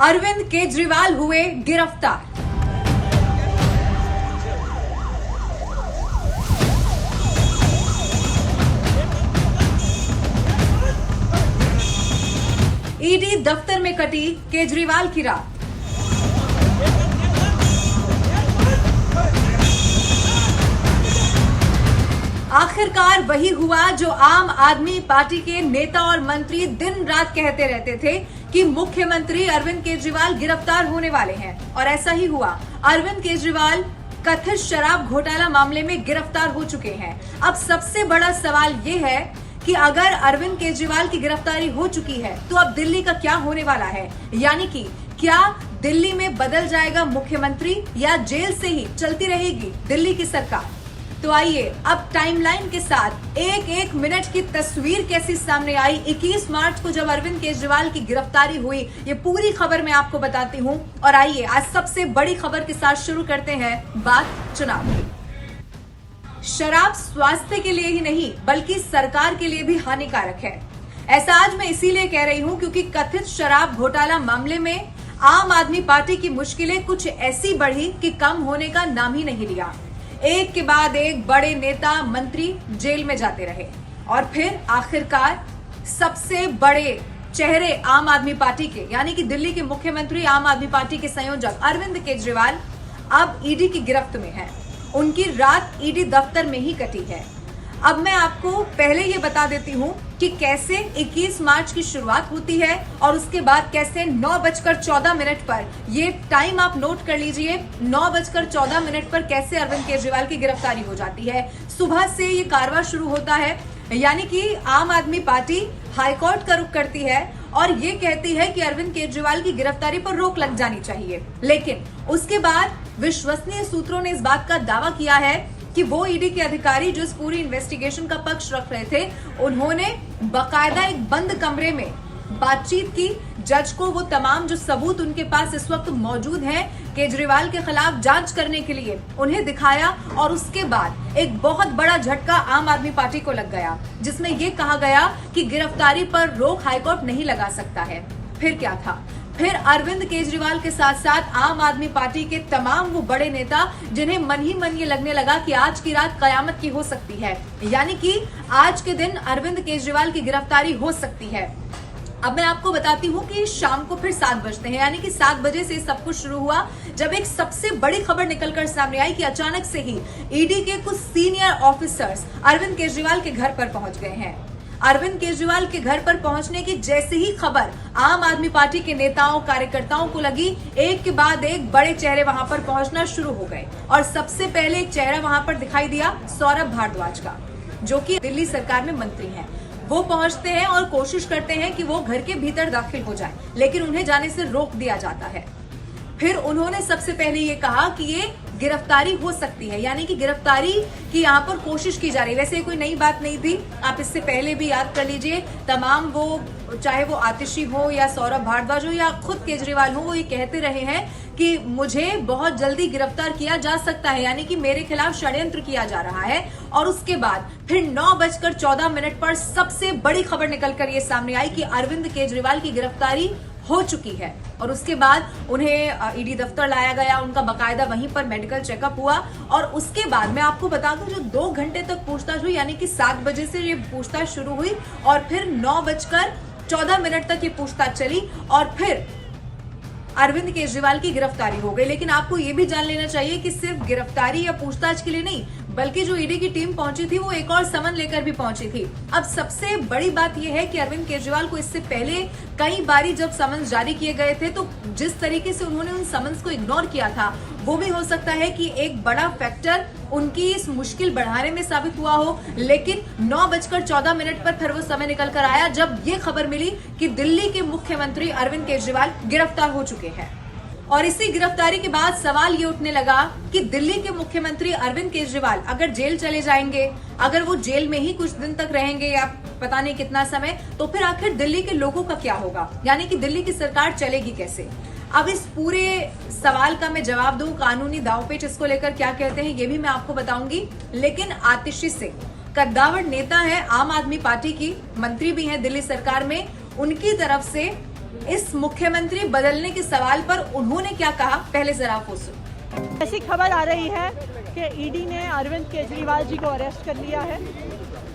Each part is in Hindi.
अरविंद केजरीवाल हुए गिरफ्तार। ईडी दफ्तर में कटी केजरीवाल की रात। आखिरकार वही हुआ जो आम आदमी पार्टी के नेता और मंत्री दिन रात कहते रहते थे कि मुख्यमंत्री अरविंद केजरीवाल गिरफ्तार होने वाले हैं, और ऐसा ही हुआ। अरविंद केजरीवाल कथित शराब घोटाला मामले में गिरफ्तार हो चुके हैं। अब सबसे बड़ा सवाल ये है कि अगर अरविंद केजरीवाल की गिरफ्तारी हो चुकी है तो अब दिल्ली का क्या होने वाला है, यानी कि क्या दिल्ली में बदल जाएगा मुख्यमंत्री या जेल से ही चलती रहेगी दिल्ली की सरकार। तो आइए अब टाइमलाइन के साथ एक एक मिनट की तस्वीर कैसी सामने आई 21 मार्च को जब अरविंद केजरीवाल की गिरफ्तारी हुई, ये पूरी खबर मैं आपको बताती हूं। और आइए आज सबसे बड़ी खबर के साथ शुरू करते हैं बात चुनाव की। शराब स्वास्थ्य के लिए ही नहीं बल्कि सरकार के लिए भी हानिकारक है। ऐसा आज मैं इसीलिए कह रही हूं क्योंकि कथित शराब घोटाला मामले में आम आदमी पार्टी की मुश्किलें कुछ ऐसी बढ़ी कि कम होने का नाम ही नहीं लिया। एक के बाद एक बड़े नेता मंत्री जेल में जाते रहे और फिर आखिरकार सबसे बड़े चेहरे आम आदमी पार्टी के, यानी कि दिल्ली के मुख्यमंत्री आम आदमी पार्टी के संयोजक अरविंद केजरीवाल अब ईडी की गिरफ्त में हैं। उनकी रात ईडी दफ्तर में ही कटी है। अब मैं आपको पहले ये बता देती हूँ कि कैसे 21 मार्च की शुरुआत होती है और उसके बाद कैसे 9:14 पर, ये टाइम आप नोट कर लीजिए, 9:14 पर कैसे अरविंद केजरीवाल की गिरफ्तारी हो जाती है। सुबह से ये कारवां शुरू होता है, यानी कि आम आदमी पार्टी हाईकोर्ट का रुख करती है और ये कहती है कि अरविंद केजरीवाल की गिरफ्तारी पर रोक लग जानी चाहिए। लेकिन उसके बाद विश्वसनीय सूत्रों ने इस बात का दावा किया है कि वो ईडी के अधिकारी जो इस पूरी इन्वेस्टिगेशन का पक्ष रख रहे थे, उन्होंने बकायदा एक बंद कमरे में बातचीत की। जज को वो तमाम जो सबूत उनके पास इस वक्त मौजूद हैं केजरीवाल के खिलाफ जांच करने के लिए, उन्हें दिखाया और उसके बाद एक बहुत बड़ा झटका आम आदमी पार्टी को लग गया, जिसमें ये कहा गया कि गिरफ्तारी पर रोक हाईकोर्ट नहीं लगा सकता है। फिर क्या था? फिर अरविंद केजरीवाल के साथ साथ आम आदमी पार्टी के तमाम वो बड़े नेता जिन्हें मन ही मन ये लगने लगा कि आज की रात कयामत की हो सकती है, यानी कि आज के दिन अरविंद केजरीवाल की गिरफ्तारी हो सकती है। अब मैं आपको बताती हूँ कि शाम को फिर 7 बजते हैं, यानी कि 7 बजे से सब कुछ शुरू हुआ जब एक सबसे बड़ी खबर निकलकर सामने आई कि अचानक से ही ईडी के कुछ सीनियर ऑफिसर्स अरविंद केजरीवाल के घर पर पहुंच गए हैं। अरविंद केजरीवाल के घर पर पहुंचने की जैसे ही खबर आम आदमी पार्टी के नेताओं कार्यकर्ताओं को लगी, एक के बाद एक बड़े चेहरे वहां पर पहुंचना शुरू हो गए। और सबसे पहले एक चेहरा वहां पर दिखाई दिया सौरभ भारद्वाज का, जो कि दिल्ली सरकार में मंत्री हैं। वो पहुंचते हैं और कोशिश करते हैं कि वो घर के भीतर दाखिल हो जाए, लेकिन उन्हें जाने से रोक दिया जाता है। फिर उन्होंने सबसे पहले ये कहा कि ये गिरफ्तारी हो सकती है, यानी कि गिरफ्तारी की यहाँ पर कोशिश की जा रही है। वैसे कोई नई बात नहीं थी, आप इससे पहले भी याद कर लीजिए, तमाम वो चाहे वो आतिशी हो या सौरभ भारद्वाज हो या खुद केजरीवाल हो, वो ये कहते रहे हैं कि मुझे बहुत जल्दी गिरफ्तार किया जा सकता है, यानी कि मेरे खिलाफ षड्यंत्र किया जा रहा है। और उसके बाद फिर 9:14 पर सबसे बड़ी खबर निकलकर ये सामने आई कि अरविंद केजरीवाल की गिरफ्तारी हो चुकी है। और उसके बाद उन्हें ईडी दफ्तर लाया गया, उनका बकायदा वहीं पर मेडिकल चेकअप हुआ। और उसके बाद मैं आपको बता दूं जो 2 घंटे तक पूछताछ हुई, यानी कि 7 बजे से ये पूछताछ शुरू हुई और फिर 9:14 तक ये पूछताछ चली और फिर अरविंद केजरीवाल की गिरफ्तारी हो गई। लेकिन आपको ये भी जान लेना चाहिए कि सिर्फ गिरफ्तारी या पूछताछ के लिए नहीं, बल्कि जो ईडी की टीम पहुंची थी वो एक और समन लेकर भी पहुंची थी। अब सबसे बड़ी बात यह है कि अरविंद केजरीवाल को इससे पहले कई बारी जब समन्स जारी किए गए थे तो जिस तरीके से उन्होंने उन समन्स को इग्नोर किया था, वो भी हो सकता है कि एक बड़ा फैक्टर उनकी इस मुश्किल बढ़ाने में साबित हुआ हो। लेकिन 9:14 पर फिर वो समय निकल कर आया जब ये खबर मिली कि दिल्ली के मुख्यमंत्री अरविंद केजरीवाल गिरफ्तार हो चुके हैं। और इसी गिरफ्तारी के बाद सवाल ये उठने लगा कि दिल्ली के मुख्यमंत्री अरविंद केजरीवाल अगर जेल चले जाएंगे, अगर वो जेल में ही कुछ दिन तक रहेंगे या पता नहीं कितना समय, तो फिर आखिर दिल्ली के लोगों का क्या होगा, यानी कि दिल्ली की सरकार चलेगी कैसे। अब इस पूरे सवाल का मैं जवाब दूं, कानूनी दांवपेच इसको लेकर क्या कहते हैं ये भी मैं आपको बताऊंगी। लेकिन आतिशी सिंह कद्दावर नेता है आम आदमी पार्टी की, मंत्री भी हैं दिल्ली सरकार में, उनकी तरफ से इस मुख्यमंत्री बदलने के सवाल पर उन्होंने क्या कहा, पहले जरा आप वो सुनो। ऐसी खबर आ रही है कि ईडी ने अरविंद केजरीवाल जी को अरेस्ट कर लिया है।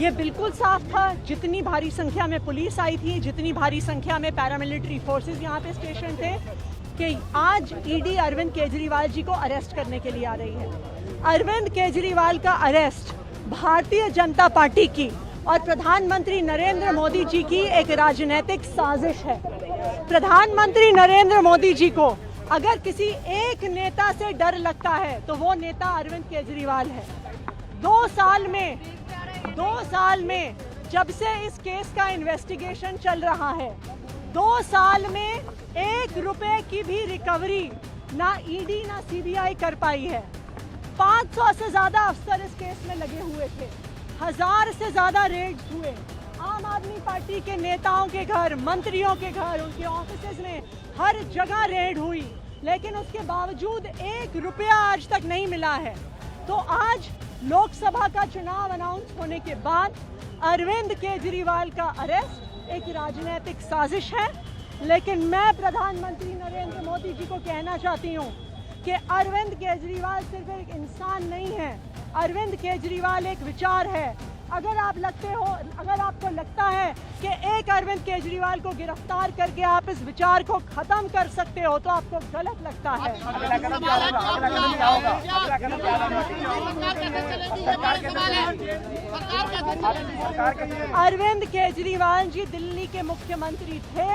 ये बिल्कुल साफ था, जितनी भारी संख्या में पुलिस आई थी, जितनी भारी संख्या में पैरामिलिट्री फोर्सेस यहाँ पे स्टेशन थे, कि आज ईडी अरविंद केजरीवाल जी को अरेस्ट करने के लिए आ रही है। अरविंद केजरीवाल का अरेस्ट भारतीय जनता पार्टी की और प्रधानमंत्री नरेंद्र मोदी जी की एक राजनीतिक साजिश है। प्रधानमंत्री नरेंद्र मोदी जी को अगर किसी एक नेता से डर लगता है तो वो नेता अरविंद केजरीवाल है। 2 साल में जब से इस केस का इन्वेस्टिगेशन चल रहा है, 2 साल में 1 रुपए की भी रिकवरी ना ईडी ना सीबीआई कर पाई है। 500 से ज्यादा अफसर इस केस में लगे हुए थे, 1000 से ज्यादा रेड हुए। आम आदमी पार्टी के नेताओं के घर, मंत्रियों के घर, उनके ऑफिसेज में हर जगह रेड हुई, लेकिन उसके बावजूद 1 रुपया आज तक नहीं मिला है। तो आज लोकसभा का चुनाव अनाउंस होने के बाद अरविंद केजरीवाल का अरेस्ट एक राजनीतिक साजिश है। लेकिन मैं प्रधानमंत्री नरेंद्र मोदी जी को कहना चाहती हूँ कि अरविंद केजरीवाल सिर्फ एक इंसान नहीं है, अरविंद केजरीवाल एक विचार है। अगर आपको लगता है कि एक अरविंद केजरीवाल को गिरफ्तार करके आप इस विचार को खत्म कर सकते हो तो आपको गलत लगता है। अरविंद केजरीवाल जी दिल्ली के मुख्यमंत्री थे,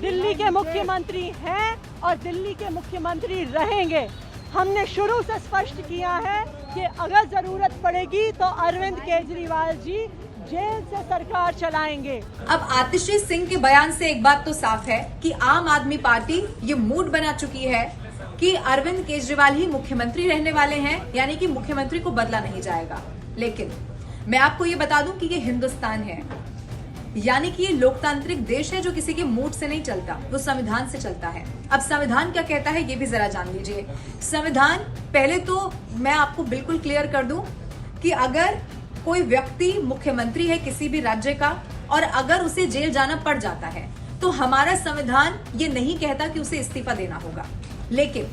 दिल्ली के मुख्यमंत्री हैं और दिल्ली के मुख्यमंत्री रहेंगे। हमने शुरू से स्पष्ट किया है कि अगर जरूरत पड़ेगी तो अरविंद केजरीवाल जी जेल से सरकार चलाएंगे। अब आतिशी सिंह के बयान से एक बात तो साफ है कि आम आदमी पार्टी ये मूड बना चुकी है कि अरविंद केजरीवाल ही मुख्यमंत्री रहने वाले हैं, यानी कि मुख्यमंत्री को बदला नहीं जाएगा। लेकिन मैं आपको ये बता दूं कि ये हिंदुस्तान है, यानी कि ये लोकतांत्रिक देश है जो किसी के मूड से नहीं चलता, वो संविधान से चलता है। अब संविधान क्या कहता है ये भी जरा जान लीजिए। संविधान, पहले तो मैं आपको बिल्कुल क्लियर कर दूं कि अगर कोई व्यक्ति मुख्यमंत्री है किसी भी राज्य का और अगर उसे जेल जाना पड़ जाता है तो हमारा संविधान ये नहीं कहता कि उसे इस्तीफा देना होगा। लेकिन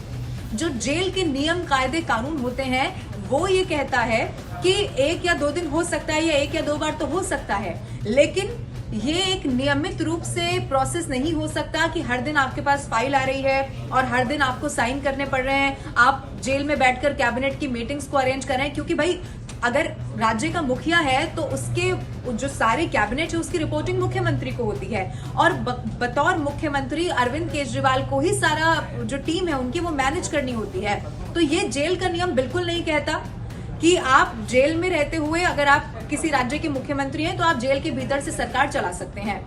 जो जेल के नियम, कायदे, कानून होते हैं वो ये कहता है कि 1 या 2 दिन हो सकता है या 1 या 2 बार तो हो सकता है, लेकिन ये एक नियमित रूप से प्रोसेस नहीं हो सकता कि हर दिन आपके पास फाइल आ रही है और हर दिन आपको साइन करने पड़ रहे हैं, आप जेल में बैठकर कैबिनेट की मीटिंग्स को अरेंज कर रहे हैं। क्योंकि भाई अगर राज्य का मुखिया है तो उसके जो सारे कैबिनेट है उसकी रिपोर्टिंग मुख्यमंत्री को होती है और बतौर मुख्यमंत्री अरविंद केजरीवाल को ही सारा जो टीम है उनकी वो मैनेज करनी होती है। तो ये जेल का नियम बिल्कुल नहीं कहता कि आप जेल में रहते हुए अगर आप किसी राज्य के मुख्यमंत्री हैं तो आप जेल के भीतर से सरकार चला सकते हैं।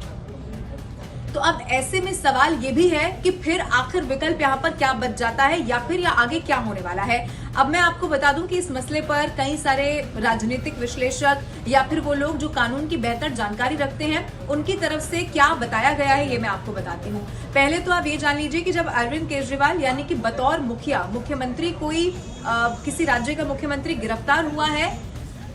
तो अब ऐसे में सवाल ये भी है कि फिर आखिर विकल्प यहाँ पर क्या बच जाता है या फिर या आगे क्या होने वाला है। अब मैं आपको बता दूं कि इस मसले पर कई सारे राजनीतिक विश्लेषक या फिर वो लोग जो कानून की बेहतर जानकारी रखते हैं उनकी तरफ से क्या बताया गया है ये मैं आपको बताती हूँ। पहले तो आप ये जान लीजिए कि जब अरविंद केजरीवाल यानी कि बतौर मुख्यमंत्री कोई किसी राज्य का मुख्यमंत्री गिरफ्तार हुआ है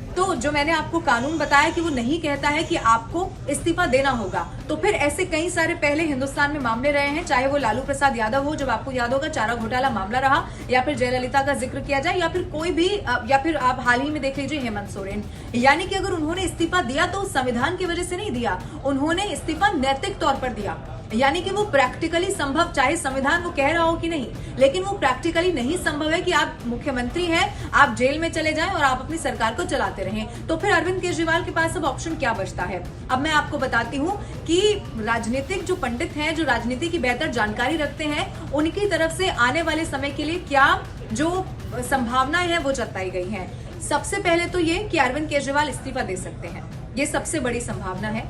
तो जो मैंने आपको कानून बताया कि वो नहीं कहता है कि आपको इस्तीफा देना होगा। तो फिर ऐसे कई सारे पहले हिंदुस्तान में मामले रहे हैं, चाहे वो लालू प्रसाद यादव हो, जब आपको याद होगा चारा घोटाला मामला रहा, या फिर जयललिता का जिक्र किया जाए, या फिर कोई भी, या फिर आप हाल ही में देख लीजिए हेमंत सोरेन। यानी कि अगर उन्होंने इस्तीफा दिया तो संविधान की वजह से नहीं दिया, उन्होंने इस्तीफा नैतिक तौर पर दिया। यानी कि वो प्रैक्टिकली संभव, चाहे संविधान वो कह रहा हो कि नहीं, लेकिन वो प्रैक्टिकली नहीं संभव है कि आप मुख्यमंत्री हैं, आप जेल में चले जाएं और आप अपनी सरकार को चलाते रहें। तो फिर अरविंद केजरीवाल के पास अब ऑप्शन क्या बचता है। अब मैं आपको बताती हूँ कि राजनीतिक जो पंडित हैं, जो राजनीति की बेहतर जानकारी रखते हैं, उनकी तरफ से आने वाले समय के लिए क्या जो संभावनाएं हैं वो जताई गई हैं। सबसे पहले तो ये कि अरविंद केजरीवाल इस्तीफा दे सकते हैं, ये सबसे बड़ी संभावना है।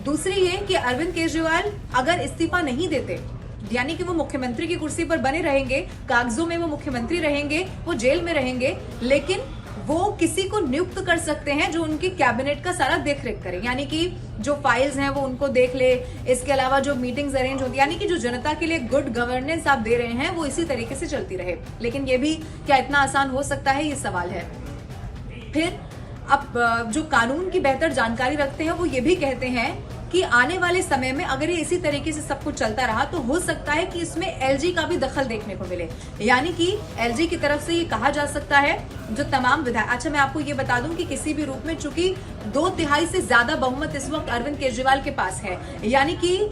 दूसरी ये कि अरविंद केजरीवाल अगर इस्तीफा नहीं देते, यानी कि वो मुख्यमंत्री की कुर्सी पर बने रहेंगे, कागजों में वो मुख्यमंत्री रहेंगे, वो जेल में रहेंगे, लेकिन वो किसी को नियुक्त कर सकते हैं जो उनकी कैबिनेट का सारा देखरेख करे, यानी कि जो फाइल्स हैं वो उनको देख ले। इसके अलावा जो मीटिंग्स अरेंज होती है, यानी कि जो जनता के लिए गुड गवर्नेंस आप दे रहे हैं वो इसी तरीके से चलती रहे। लेकिन ये भी क्या इतना आसान हो सकता है, ये सवाल है। फिर अब जो कानून की बेहतर जानकारी रखते हैं वो ये भी कहते हैं कि आने वाले समय में अगर ये इसी तरीके से सब कुछ चलता रहा तो हो सकता है कि इसमें एलजी का भी दखल देखने को मिले। यानी कि एलजी की तरफ से ये कहा जा सकता है जो तमाम विधायक, अच्छा मैं आपको ये बता दूं कि किसी भी रूप में चूंकि 2/3 से ज्यादा बहुमत इस वक्त अरविंद केजरीवाल के पास है, यानी कि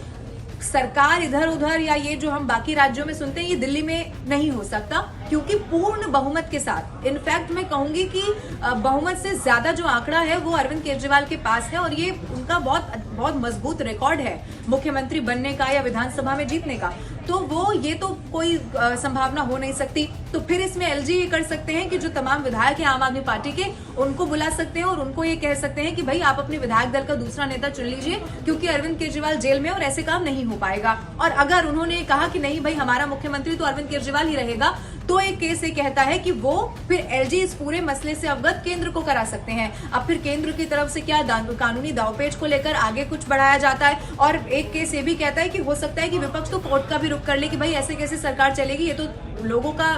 सरकार इधर उधर या ये जो हम बाकी राज्यों में सुनते हैं ये दिल्ली में नहीं हो सकता, क्योंकि पूर्ण बहुमत के साथ, इनफैक्ट मैं कहूंगी कि बहुमत से ज्यादा जो आंकड़ा है वो अरविंद केजरीवाल के पास है और ये उनका बहुत मजबूत रिकॉर्ड है मुख्यमंत्री बनने का या विधानसभा में जीतने का। तो वो ये तो कोई संभावना हो नहीं सकती। तो फिर इसमें एलजी ये कर सकते हैं कि जो तमाम विधायक हैं आम आदमी पार्टी के, उनको बुला सकते हैं और उनको ये कह सकते हैं कि भाई आप अपने विधायक दल का दूसरा नेता चुन लीजिए, क्योंकि अरविंद केजरीवाल जेल में और ऐसे काम नहीं हो पाएगा। और अगर उन्होंने कहा कि नहीं भाई हमारा मुख्यमंत्री तो अरविंद केजरीवाल ही रहेगा, तो एक केस ये कहता है कि वो फिर एलजी इस पूरे मसले से अवगत केंद्र को करा सकते हैं। अब फिर केंद्र की तरफ से क्या कानूनी दावपेच को लेकर आगे कुछ बढ़ाया जाता है। और एक केस ये भी कहता है कि हो सकता है कि विपक्ष तो कोर्ट का भी रुख कर ले कि भाई ऐसे कैसे सरकार चलेगी, ये तो लोगों का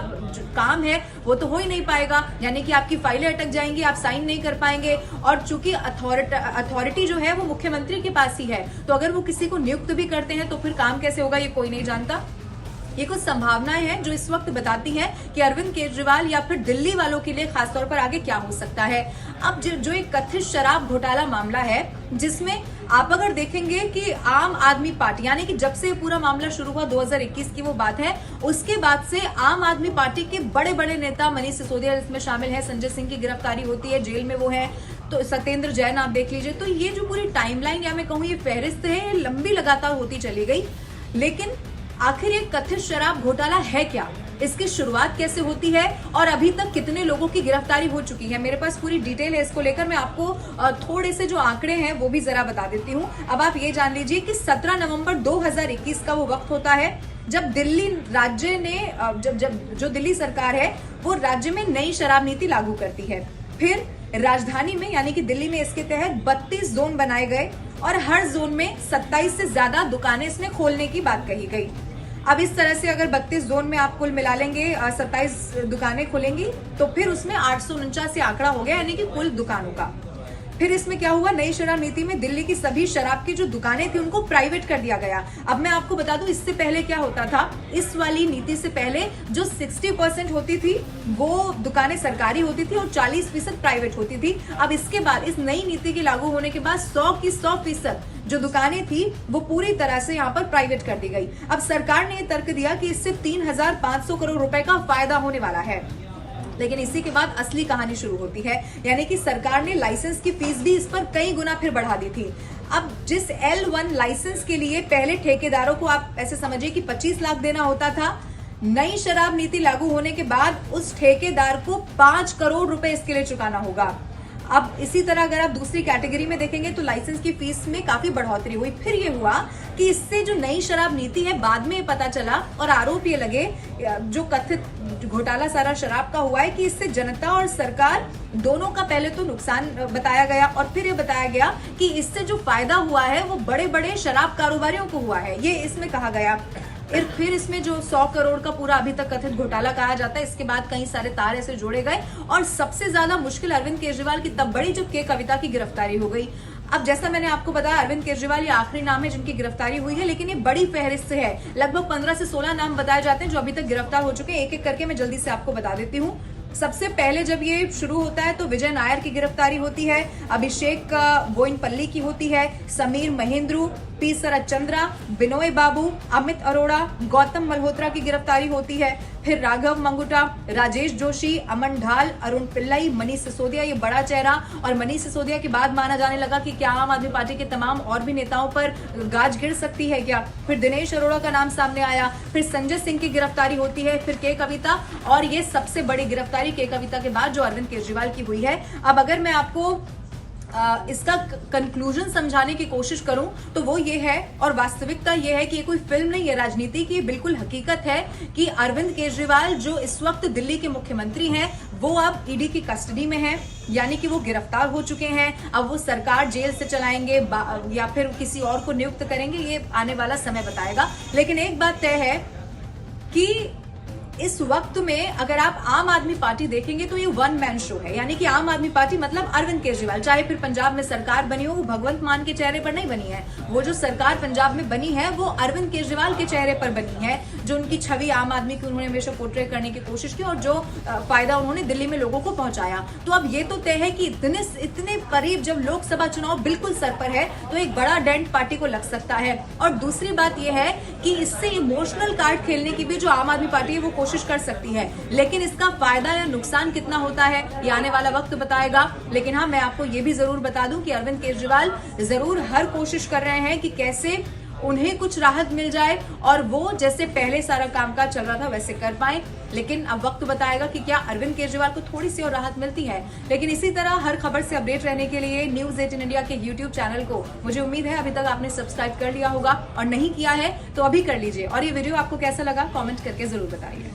काम है, वो तो हो ही नहीं पाएगा, यानी कि आपकी फाइलें अटक जाएंगी, आप साइन नहीं कर पाएंगे। और चूंकि अथॉरिटी जो है वो मुख्यमंत्री के पास ही है, तो अगर वो किसी को नियुक्त भी करते हैं तो फिर काम कैसे होगा ये कोई नहीं जानता। ये कुछ संभावनाएं हैं जो इस वक्त बताती हैं कि अरविंद केजरीवाल या फिर दिल्ली वालों के लिए खासतौर पर आगे क्या हो सकता है। अब जो एक कथित शराब घोटाला मामला है, जिसमें आप अगर देखेंगे कि आम आदमी पार्टी, यानी कि जब से पूरा मामला शुरू हुआ 2021 की वो बात है, उसके बाद से आम आदमी पार्टी के बड़े बड़े नेता, मनीष सिसोदिया इसमें शामिल है, संजय सिंह की गिरफ्तारी होती है, जेल में वो है, तो सत्येंद्र जैन आप देख लीजिए। तो ये जो पूरी टाइमलाइन या मैं कहूँ ये फहरिस्त है, ये लंबी लगातार होती चली गई। लेकिन आखिर ये कथित शराब घोटाला है क्या, इसकी शुरुआत कैसे होती है और अभी तक कितने लोगों की गिरफ्तारी हो चुकी है, मेरे पास पूरी डिटेल है इसको लेकर। मैं आपको थोड़े से जो आंकड़े हैं वो भी जरा बता देती हूँ। अब आप ये जान लीजिए कि 17 नवंबर 2021 का वो वक्त होता है जब दिल्ली राज्य ने जब जो दिल्ली सरकार है वो राज्य में नई शराब नीति लागू करती है। फिर राजधानी में यानी कि दिल्ली में इसके तहत 32 जोन बनाए गए और हर जोन में 27 से ज्यादा दुकानें इसमें खोलने की बात कही गई। अब इस तरह से अगर 32 जोन में आप कुल मिला लेंगे 27 दुकानें खुलेंगी तो फिर उसमें 849 आंकड़ा हो गया, यानी कि कुल दुकानों का। फिर इसमें क्या हुआ, नई शराब नीति में दिल्ली की सभी शराब की जो दुकानें थी उनको प्राइवेट कर दिया गया। अब मैं आपको बता दूं इससे पहले क्या होता था, इस वाली नीति से पहले जो 60% होती थी वो दुकानें सरकारी होती थी और 40% प्राइवेट होती थी। अब इसके बाद इस नई नीति के लागू होने के बाद 100 की 100% जो दुकानें थी वो पूरी तरह से यहाँ पर प्राइवेट कर दी गई। अब सरकार ने ये तर्क दिया कि इससे 3,500 करोड़ रुपए का फायदा होने वाला है। लेकिन इसी के बाद असली कहानी शुरू होती है, यानी कि सरकार ने लाइसेंस की फीस भी इस पर कई गुना फिर बढ़ा दी थी। अब जिस L1 लाइसेंस के लिए पहले ठेकेदारों को आप ऐसे समझिए कि 25 लाख देना होता था, नई शराब नीति लागू होने के बाद उस ठेकेदार को 5 करोड़ रुपए इसके लिए चुकाना होगा। अब इसी तरह अगर आप दूसरी कैटेगरी में देखेंगे तो लाइसेंस की फीस में काफी बढ़ोतरी हुई। फिर ये हुआ कि इससे जो नई शराब नीति है बाद में पता चला और आरोप ये लगे जो कथित घोटाला सारा शराब का हुआ है कि इससे जनता और सरकार दोनों का पहले तो नुकसान बताया गया और फिर ये बताया गया कि इससे जो फायदा हुआ है वो बड़े बड़े शराब कारोबारियों को हुआ है, ये इसमें कहा गया। फिर इसमें जो 100 करोड़ का पूरा अभी तक कथित घोटाला कहा जाता है, इसके बाद कई सारे तार ऐसे जोड़े गए और सबसे ज्यादा मुश्किल अरविंद केजरीवाल की तब बड़ी जब के कविता की गिरफ्तारी हो गई। अब जैसा मैंने आपको बताया अरविंद केजरीवाल ये आखिरी नाम है जिनकी गिरफ्तारी हुई है, लेकिन ये बड़ी फहरिस्त है। लगभग 15 से 16 नाम बताए जाते हैं जो अभी तक गिरफ्तार हो चुके हैं। एक एक करके मैं जल्दी से आपको बता देती हूँ। सबसे पहले जब ये शुरू होता है तो विजय नायर की गिरफ्तारी होती है, अभिषेक बोइनपल्ली की होती है, समीर महेंद्रू, पी शरद चंद्रा, बिनोय बाबू, अमित अरोड़ा, गौतम मल्होत्रा की गिरफ्तारी होती है। फिर राघव मंगुटा, राजेश जोशी, अमन ढाल, अरुण पिल्लई, मनीष सिसोदिया, ये बड़ा चेहरा। और मनीष सिसोदिया के बाद माना जाने लगा कि क्या आम आदमी पार्टी के तमाम और भी नेताओं पर गाज गिर सकती है क्या। फिर दिनेश अरोड़ा का नाम सामने आया, फिर संजय सिंह की गिरफ्तारी होती है, फिर के कविता, और ये सबसे बड़ी गिरफ्तारी के कविता के बाद जो अरविंद केजरीवाल की हुई है। अब अगर मैं आपको इसका कंक्लूजन समझाने की कोशिश करूं तो वो ये है, और वास्तविकता ये है कि ये कोई फिल्म नहीं है राजनीति की, बिल्कुल हकीकत है कि अरविंद केजरीवाल जो इस वक्त दिल्ली के मुख्यमंत्री हैं वो अब ईडी की कस्टडी में हैं, यानी कि वो गिरफ्तार हो चुके हैं। अब वो सरकार जेल से चलाएंगे या फिर किसी और को नियुक्त करेंगे, ये आने वाला समय बताएगा। लेकिन एक बात तय है कि इस वक्त में अगर आप आम आदमी पार्टी देखेंगे तो ये वन मैन शो है, यानी कि आम आदमी पार्टी मतलब अरविंद केजरीवाल। चाहे फिर पंजाब में सरकार बनी हो, वो भगवंत मान के चेहरे पर नहीं बनी है। वो जो सरकार पंजाब में बनी है वो अरविंद केजरीवाल के चेहरे पर बनी है, जो उनकी छवि आम आदमी की उन्होंने हमेशा पोर्ट्रे करने की कोशिश की और जो फायदा उन्होंने दिल्ली में लोगों को पहुंचाया। तो अब ये तो तय है कि इतने करीब जब लोकसभा चुनाव बिल्कुल सर पर है तो एक बड़ा डेंट पार्टी को लग सकता है। और दूसरी बात यह है कि इससे इमोशनल कार्ड खेलने की भी जो आम आदमी पार्टी है वो कोशिश कर सकती है, लेकिन इसका फायदा या नुकसान कितना होता है ये आने वाला वक्त बताएगा। लेकिन हाँ, मैं आपको ये भी जरूर बता दूं कि अरविंद केजरीवाल जरूर हर कोशिश कर रहे हैं कि कैसे उन्हें कुछ राहत मिल जाए और वो जैसे पहले सारा कामकाज चल रहा था वैसे कर पाए। लेकिन अब वक्त बताएगा कि क्या अरविंद केजरीवाल को थोड़ी सी और राहत मिलती है। लेकिन इसी तरह हर खबर से अपडेट रहने के लिए न्यूज़ 18 इंडिया के YouTube चैनल को मुझे उम्मीद है अभी तक आपने सब्सक्राइब कर लिया होगा, और नहीं किया है तो अभी कर लीजिए। और ये वीडियो आपको कैसा लगा कमेंट करके जरूर बताइए।